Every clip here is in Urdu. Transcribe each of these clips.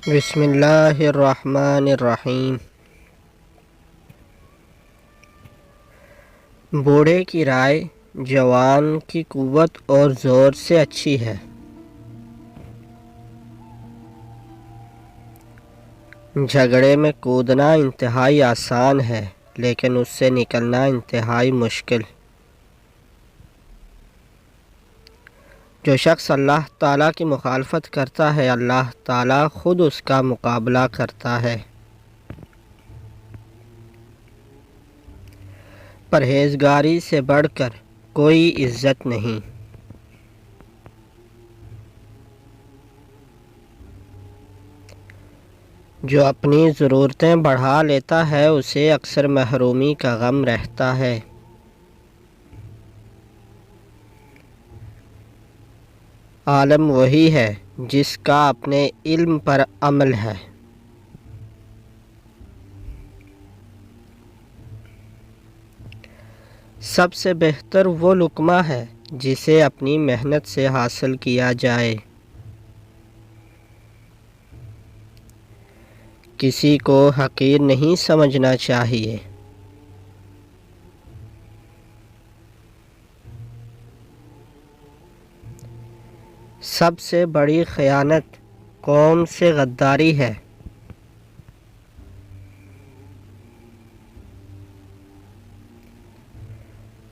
بسم اللہ الرحمن الرحیم۔ بوڑھے کی رائے جوان کی قوت اور زور سے اچھی ہے۔ جھگڑے میں کودنا انتہائی آسان ہے، لیکن اس سے نکلنا انتہائی مشکل۔ جو شخص اللہ تعالیٰ کی مخالفت کرتا ہے، اللہ تعالیٰ خود اس کا مقابلہ کرتا ہے۔ پرہیزگاری سے بڑھ کر کوئی عزت نہیں۔ جو اپنی ضرورتیں بڑھا لیتا ہے، اسے اکثر محرومی کا غم رہتا ہے۔ عالم وہی ہے جس کا اپنے علم پر عمل ہے۔ سب سے بہتر وہ لقمہ ہے جسے اپنی محنت سے حاصل کیا جائے۔ کسی کو حقیر نہیں سمجھنا چاہیے۔ سب سے بڑی خیانت قوم سے غداری ہے۔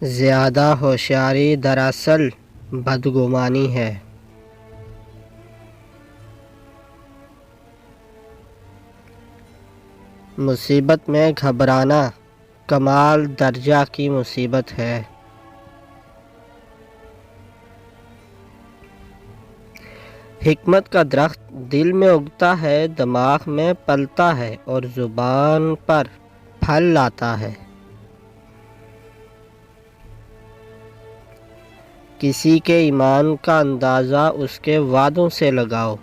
زیادہ ہوشیاری دراصل بدگمانی ہے۔ مصیبت میں گھبرانا کمال درجہ کی مصیبت ہے۔ حکمت کا درخت دل میں اگتا ہے، دماغ میں پلتا ہے اور زبان پر پھل لاتا ہے۔ کسی کے ایمان کا اندازہ اس کے وعدوں سے لگاؤ۔